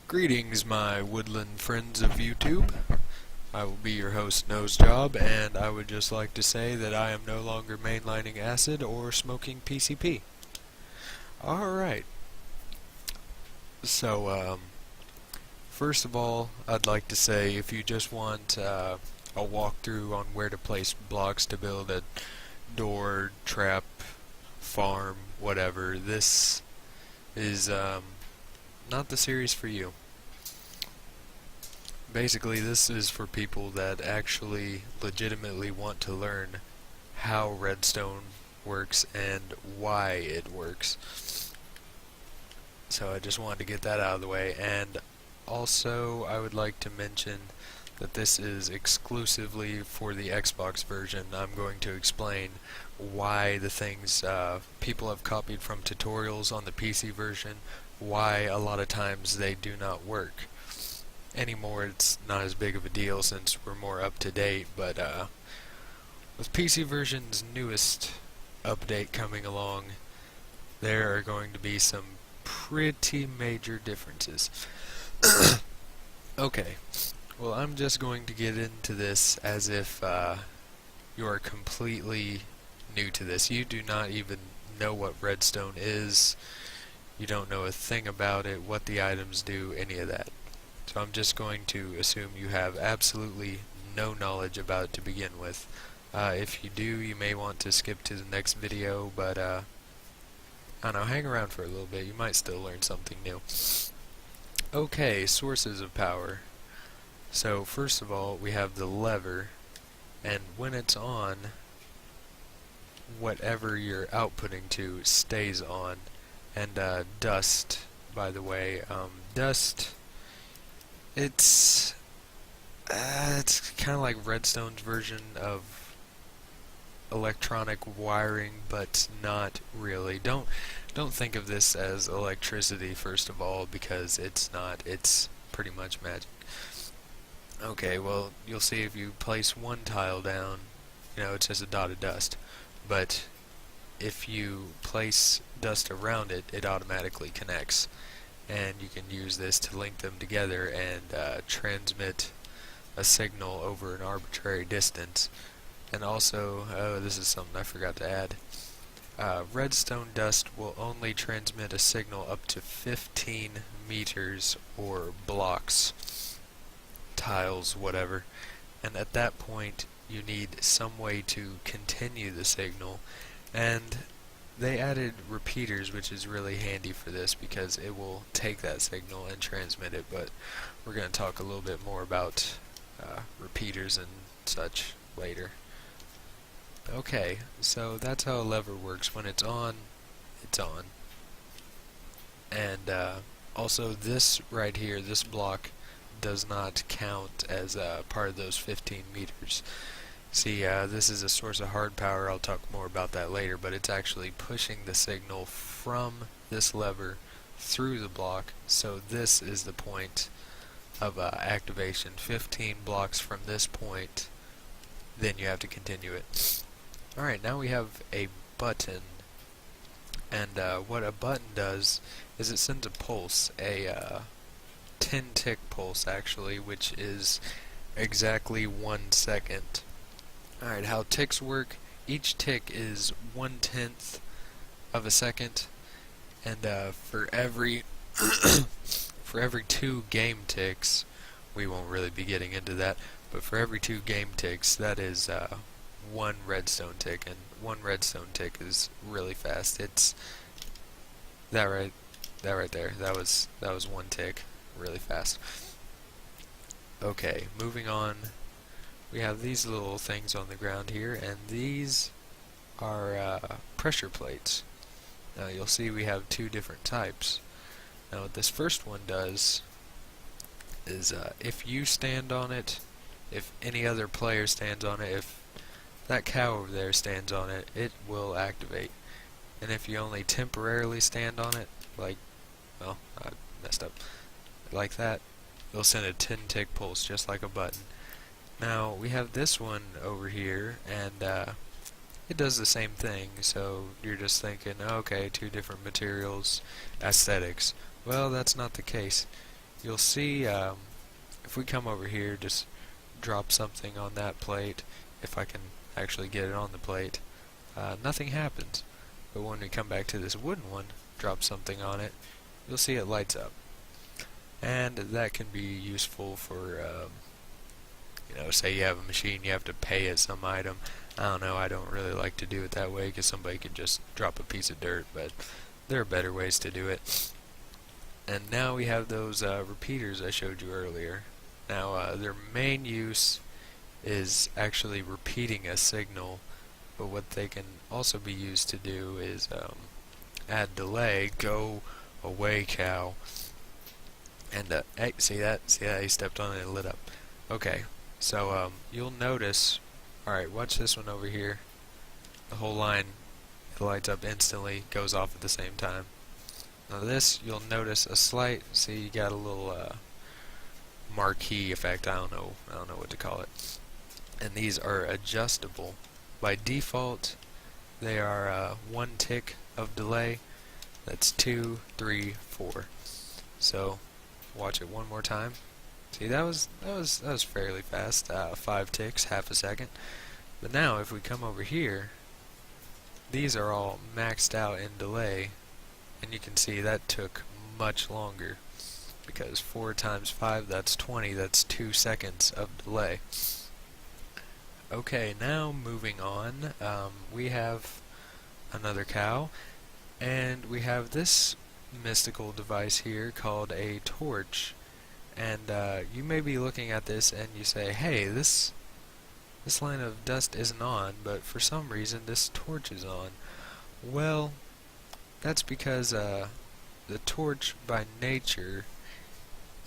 Greetings, my woodland friends of YouTube. I will be your host, Nosejob, and I would just like to say that I am no longer mainlining acid or smoking PCP. Alright, so, first of all, I'd like to say if you just want a walkthrough on where to place blocks to build a door, trap, farm, whatever, this is not the series for you. Basically, this is for people that actually legitimately want to learn how redstone works and why it works. So I just wanted to get that out of the way, and also I would like to mention that this is exclusively for the Xbox version. I'm going to explain why the things people have copied from tutorials on the PC version, why a lot of times they do not work. Anymore, it's not as big of a deal since we're more up to date, but with PC version's newest update coming along, there are going to be some pretty major differences. Okay, well, I'm just going to get into this as if you are completely new to this. You do not even know what redstone is, you don't know a thing about it, what the items do, any of that. So I'm just going to assume you have absolutely no knowledge about it to begin with. If you do, you may want to skip to the next video, but I don't know, hang around for a little bit, you might still learn something new. Okay, sources of power. So first of all, we have the lever, and when it's on, whatever you're outputting to stays on. And dust, by the way, dust, it's kind of like Redstone's version of electronic wiring, but not really. Don't think of this as electricity, first of all, because it's not. It's pretty much magic. Okay, well, you'll see if you place one tile down, it's just a dot of dust. But if you place dust around it, it automatically connects. And you can use this to link them together and transmit a signal over an arbitrary distance. And also, this is something I forgot to add, redstone dust will only transmit a signal up to 15 meters or blocks, tiles, whatever. And at that point, you need some way to continue the signal, and they added repeaters, which is really handy for this because it will take that signal and transmit it, but we're going to talk a little bit more about repeaters and such later. Okay, so that's how a lever works. When it's on, it's on. And also this right here, this block, does not count as part of those 15 meters. See, this is a source of hard power. I'll talk more about that later, but it's actually pushing the signal from this lever through the block, so this is the point of activation. 15 blocks from this point, then you have to continue it. Alright, now we have a button, and what a button does is it sends a pulse, a 10 tick pulse actually, which is exactly 1 second. Alright, how ticks work, each tick is 1/10 of a second, and for every for every 2 game ticks, we won't really be getting into that, but for every 2 game ticks, that is 1 redstone tick, and 1 redstone tick is really fast. It's that right there. That was 1 tick, really fast. Okay, moving on. We have these little things on the ground here, and these are pressure plates. Now you'll see we have 2 different types. Now what this first one does is if you stand on it, if any other player stands on it, if that cow over there stands on it, it will activate. And if you only temporarily stand on it, like, well, I messed up, like that, it'll send a 10 tick pulse just like a button. Now we have this one over here, and it does the same thing, so you're just thinking, okay, 2 different materials, aesthetics. Well, that's not the case. you'll see if we come over here, just drop something on that plate, if I can actually get it on the plate, nothing happens. But when we come back to this wooden one, drop something on it, you'll see it lights up. And that can be useful for, you know, say you have a machine, you have to pay it some item. I don't know, I don't really like to do it that way because somebody could just drop a piece of dirt, but there are better ways to do it. And now we have those repeaters I showed you earlier. Now their main use is actually repeating a signal, but what they can also be used to do is add delay. Go away, cow. And hey, see that? See that? He stepped on it and it lit up. Okay, so you'll notice. Alright, watch this one over here. The whole line, it lights up instantly, goes off at the same time. Now this, you'll notice a slight, see you got a little marquee effect, I don't know what to call it. And these are adjustable. By default, they are 1 tick of delay. That's 2, 3, 4. So, watch it one more time. See, that was fairly fast. 5 ticks, half a second. But now, if we come over here, these are all maxed out in delay, and you can see that took much longer, because 4 times 5, that's 20. That's 2 seconds of delay. Okay, now moving on, we have another cow, and we have this mystical device here called a torch. And you may be looking at this and you say, hey, this line of dust isn't on, but for some reason this torch is on. Well, that's because the torch by nature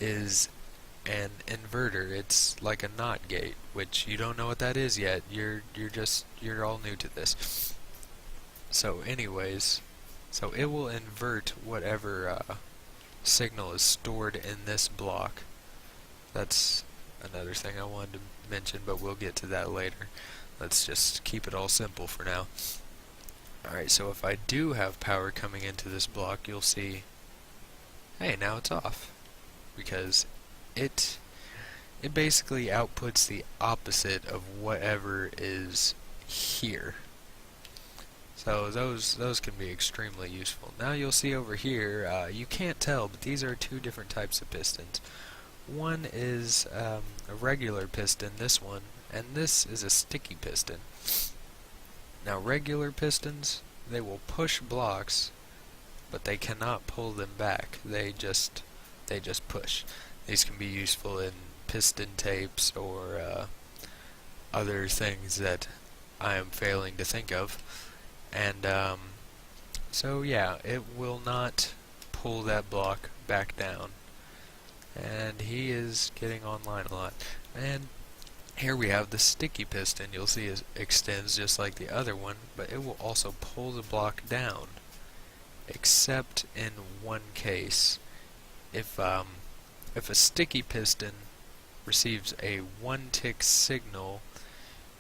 is an inverter. It's like a NOT gate, which you don't know what that is yet. You're all new to this. So anyways, so it will invert whatever signal is stored in this block. That's another thing I wanted to mention, but we'll get to that later. Let's just keep it all simple for now. Alright, so if I do have power coming into this block, you'll see, hey, now it's off, because it basically outputs the opposite of whatever is here. So those can be extremely useful. Now you'll see over here, you can't tell, but these are 2 different types of pistons. One is a regular piston, this one, and this is a sticky piston. Now regular pistons, they will push blocks, but they cannot pull them back. They just push. These can be useful in piston tapes or other things that I am failing to think of. And so yeah, it will not pull that block back down. And he is getting online a lot. And here we have the sticky piston. You'll see it extends just like the other one, but it will also pull the block down, except in one case. If a sticky piston receives a 1 tick signal,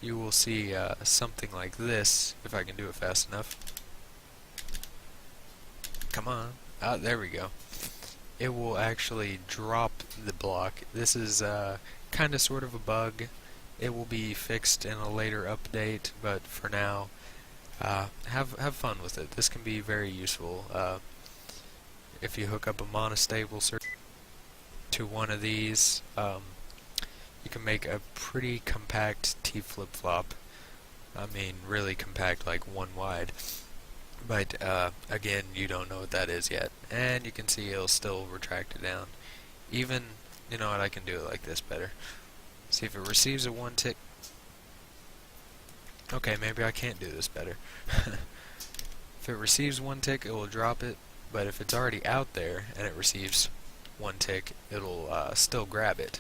you will see something like this, if I can do it fast enough. Come on. Ah, there we go. It will actually drop the block. This is kind of sort of a bug. It will be fixed in a later update, but for now, have fun with it. This can be very useful. If you hook up a monostable circuit to one of these, you can make a pretty compact T flip-flop. I mean, really compact, like 1 wide. But again, you don't know what that is yet, and you can see it'll still retract it down. Even, you know what, I can do it like this better. See if it receives a 1 tick. Okay, maybe I can't do this better. If it receives 1 tick, it will drop it, but if it's already out there and it receives 1 tick, it'll still grab it.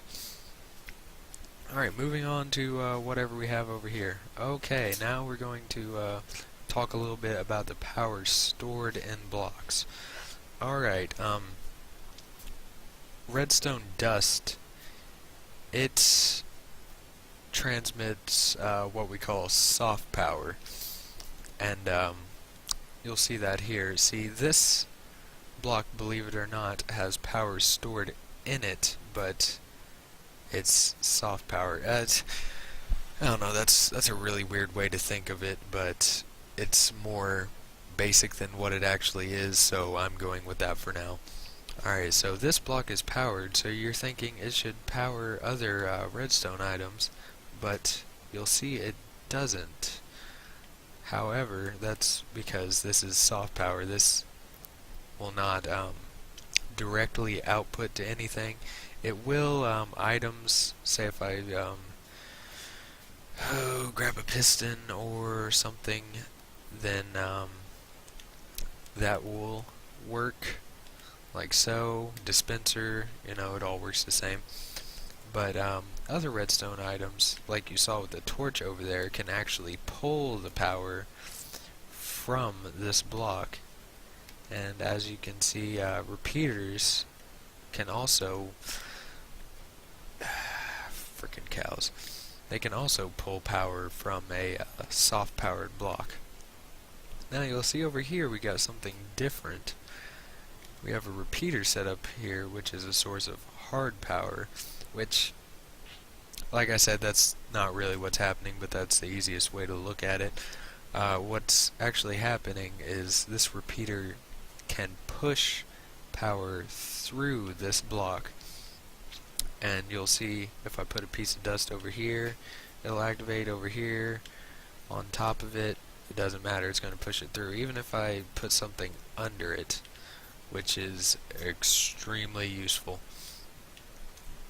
Alright, moving on to whatever we have over here. Okay, now we're going to talk a little bit about the power stored in blocks. Alright, redstone dust, it transmits what we call soft power, and you'll see that here. See, this block, believe it or not, has power stored in it, but it's soft power. I don't know, that's a really weird way to think of it, but it's more basic than what it actually is, so I'm going with that for now. Alright, so this block is powered, so you're thinking it should power other redstone items, but you'll see it doesn't. However, that's because this is soft power. This will not directly output to anything. It will items, say if I grab a piston or something, then that will work like so. Dispenser, you know, it all works the same. But other redstone items, like you saw with the torch over there, can actually pull the power from this block. And as you can see, repeaters can also frickin' cows. They can also pull power from a soft powered block. Now you'll see over here we got something different. We have a repeater set up here, which is a source of hard power, which, like I said, that's not really what's happening, but that's the easiest way to look at it. What's actually happening is this repeater can push power through this block, and you'll see if I put a piece of dust over here, it'll activate over here. On top of it, it doesn't matter, it's going to push it through. Even if I put something under it, which is extremely useful.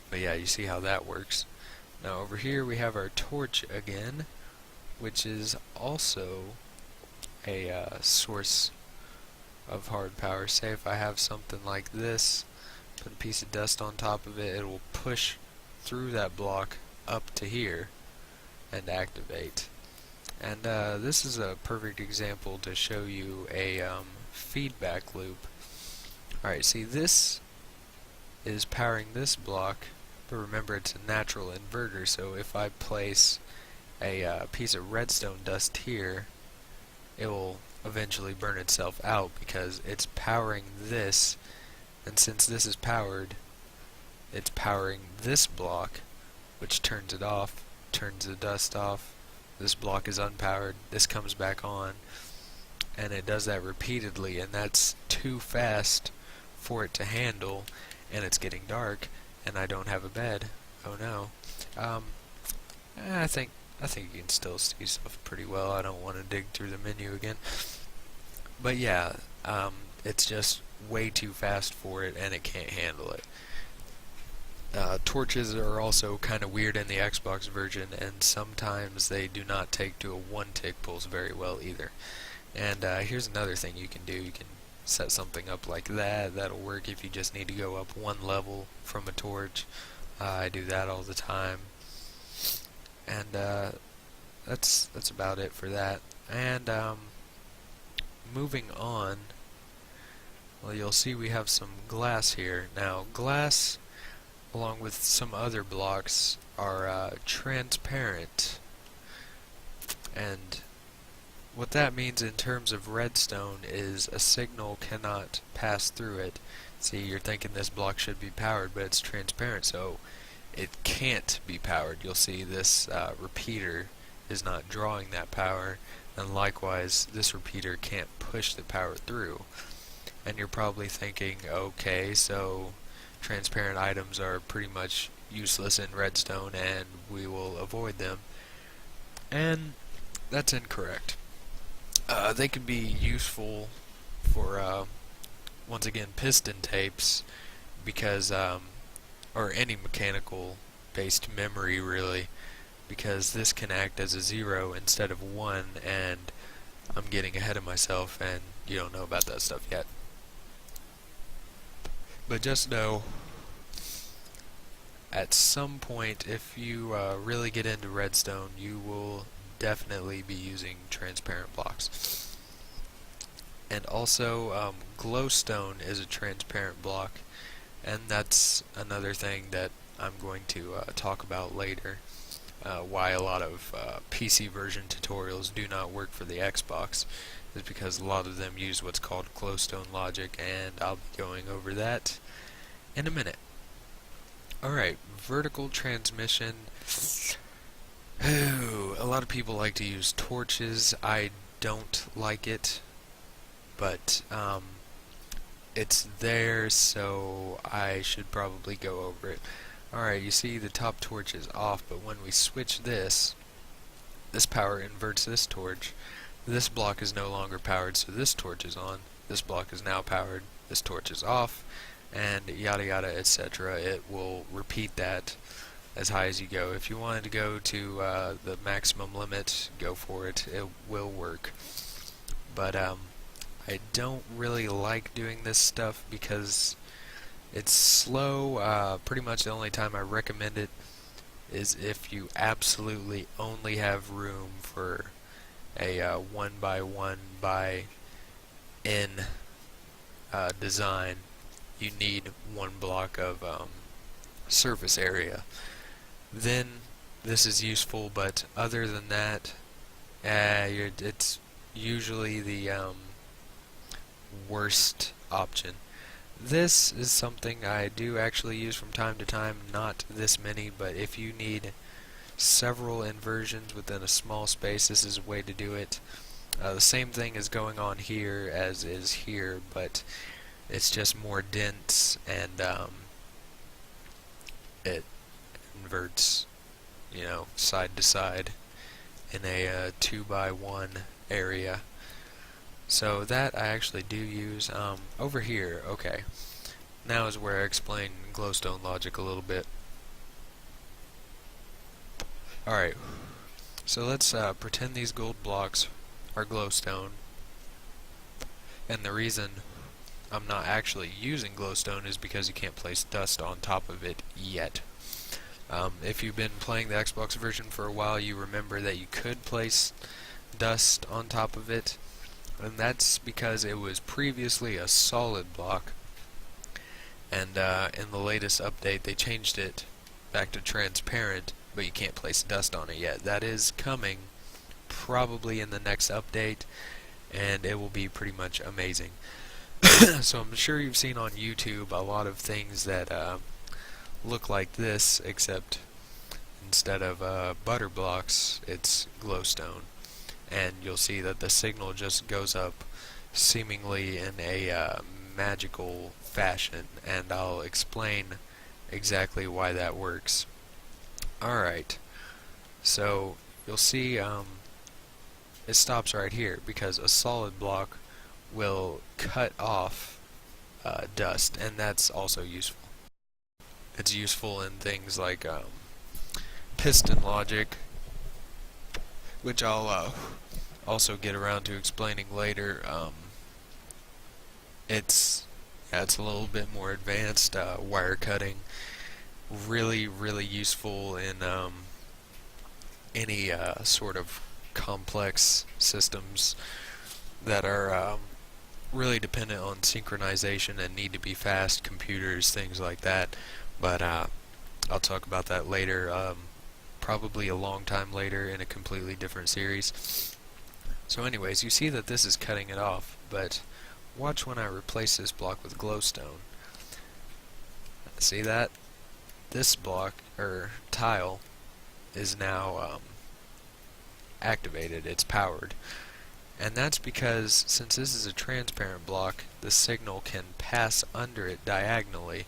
But yeah, you see how that works. Now over here we have our torch again, which is also a source of hard power. Say if I have something like this, put a piece of dust on top of it, it will push through that block up to here and activate. And this is a perfect example to show you a feedback loop. Alright, see, this is powering this block, but remember it's a natural inverter, so if I place a piece of redstone dust here, it will eventually burn itself out because it's powering this, and since this is powered, it's powering this block, which turns it off, turns the dust off. This block is unpowered, this comes back on, and it does that repeatedly, and that's too fast for it to handle, and it's getting dark, and I don't have a bed. Oh no. I think you can still see stuff pretty well. I don't want to dig through the menu again. But yeah, it's just way too fast for it, and it can't handle it. Torches are also kind of weird in the Xbox version, and sometimes they do not take to a one-tick pulse very well either. And here's another thing you can do. You can set something up like that. That'll work if you just need to go up one level from a torch. I do that all the time. And that's about it for that. And moving on, well, you'll see we have some glass here. Now, glass, along with some other blocks, are transparent, and what that means in terms of redstone is a signal cannot pass through it. See, you're thinking this block should be powered, but it's transparent, so it can't be powered. You'll see this repeater is not drawing that power, and likewise this repeater can't push the power through. And you're probably thinking, okay, so transparent items are pretty much useless in redstone and we will avoid them. And that's incorrect. They can be useful for, once again, piston tapes, because, or any mechanical based memory really, because this can act as a 0 instead of 1, and I'm getting ahead of myself and you don't know about that stuff yet. But just know, at some point, if you really get into redstone, you will definitely be using transparent blocks. And also, glowstone is a transparent block, and that's another thing that I'm going to talk about later. Why a lot of PC version tutorials do not work for the Xbox is because a lot of them use what's called glowstone logic, and I'll be going over that in a minute. Alright, vertical transmission. Ooh, a lot of people like to use torches. I don't like it, but it's there, so I should probably go over it. Alright, you see the top torch is off, but when we switch this power inverts this torch. This block is no longer powered, so this torch is on. This block is now powered. This torch is off, and yada yada, etc. It will repeat that as high as you go. If you wanted to go to the maximum limit, go for it. It will work. But I don't really like doing this stuff because it's slow. Pretty much the only time I recommend it is if you absolutely only have room for a 1 by 1 by n design. You need one block of surface area. Then this is useful, but other than that, it's usually the worst option. This is something I do actually use from time to time, not this many, but if you need several inversions within a small space, this is a way to do it. The same thing is going on here as is here, but it's just more dense, and it inverts, you know, side to side in a 2 by 1 area. So that I actually do use. Over here, okay, now is where I explain glowstone logic a little bit. Alright, so let's pretend these gold blocks are glowstone, and the reason I'm not actually using glowstone is because you can't place dust on top of it yet. If you've been playing the Xbox version for a while, you remember that you could place dust on top of it, and that's because it was previously a solid block, and in the latest update they changed it back to transparent, but you can't place dust on it yet. That is coming probably in the next update, and it will be pretty much amazing. So I'm sure you've seen on YouTube a lot of things that look like this, except instead of butter blocks, it's glowstone. And you'll see that the signal just goes up seemingly in a magical fashion, and I'll explain exactly why that works. Alright, so you'll see it stops right here because a solid block will cut off dust, and that's also useful. It's useful in things like piston logic, which I'll also get around to explaining later. It's a little bit more advanced. Wire cutting, really useful in any sort of complex systems that are really dependent on synchronization and need to be fast, computers, things like that. But I'll talk about that later, probably a long time later in a completely different series. So anyways, you see that this is cutting it off, but watch when I replace this block with glowstone. See that? This block, or tile, is now activated, it's powered. And that's because, since this is a transparent block, the signal can pass under it diagonally,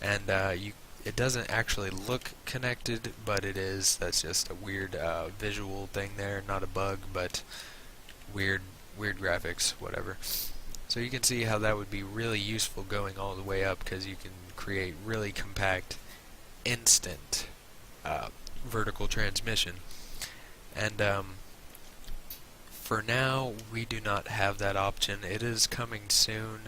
and it doesn't actually look connected, but it is. That's just a weird visual thing there, not a bug, but weird graphics, whatever. So you can see how that would be really useful going all the way up, because you can create really compact, instant vertical transmission. And for now, we do not have that option. It is coming soon,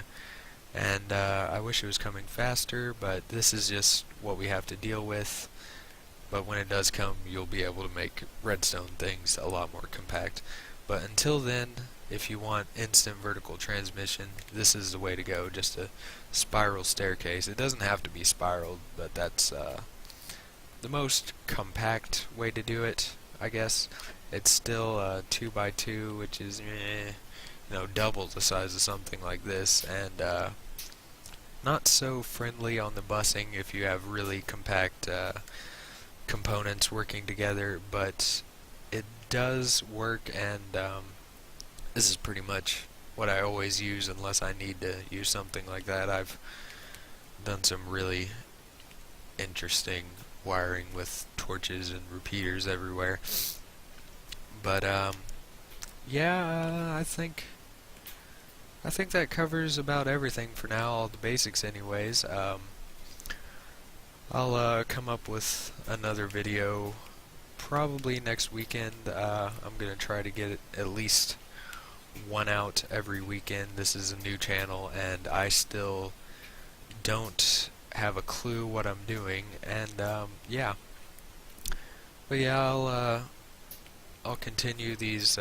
and I wish it was coming faster, but this is just what we have to deal with. But when it does come, you'll be able to make redstone things a lot more compact. But until then, if you want instant vertical transmission, this is the way to go. Just a spiral staircase. It doesn't have to be spiraled, but that's the most compact way to do it, I guess. It's still 2 by 2, which is double the size of something like this, and not so friendly on the busing if you have really compact components working together, but it does work, and this is pretty much what I always use unless I need to use something like that. I've done some really interesting wiring with torches and repeaters everywhere. But yeah, I think that covers about everything for now, all the basics anyways. I'll come up with another video probably next weekend. I'm gonna try to get at least one out every weekend. This is a new channel and I still don't have a clue what I'm doing, and yeah. But yeah, I'll continue these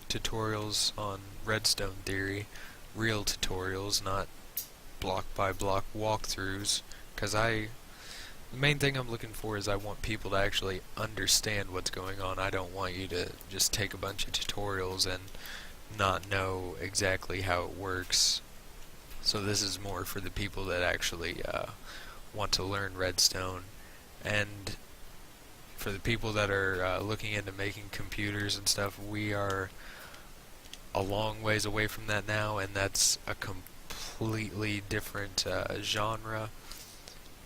tutorials on redstone theory, real tutorials, not block by block walkthroughs, because the main thing I'm looking for is I want people to actually understand what's going on. I don't want you to just take a bunch of tutorials and not know exactly how it works. So this is more for the people that actually want to learn redstone, and for the people that are looking into making computers and stuff. We are a long ways away from that now, and that's a completely different genre,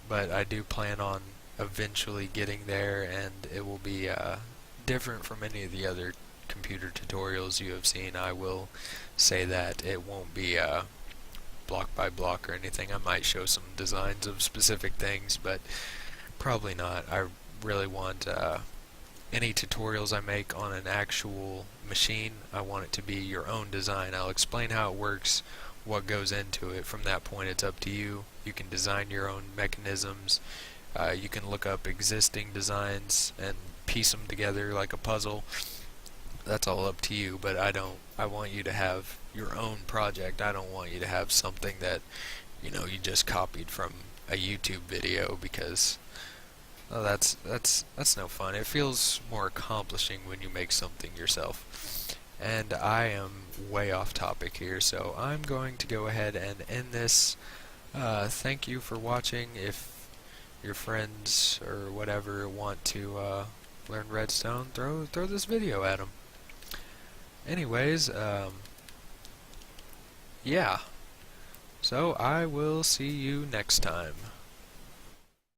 but I do plan on eventually getting there, and it will be different from any of the other computer tutorials you have seen. I will say that it won't be block by block or anything. I might show some designs of specific things, but probably not. I really want any tutorials I make on an actual machine, I want it to be your own design. I'll explain how it works, what goes into it. From that point, it's up to you. You can design your own mechanisms. You can look up existing designs and piece them together like a puzzle. That's all up to you, but I want you to have your own project. I don't want you to have something that, you just copied from a YouTube video, because that's no fun. It feels more accomplishing when you make something yourself. And I am way off topic here, so I'm going to go ahead and end this. Thank you for watching. If your friends or whatever want to learn redstone, throw this video at them. Anyways, yeah. So I will see you next time.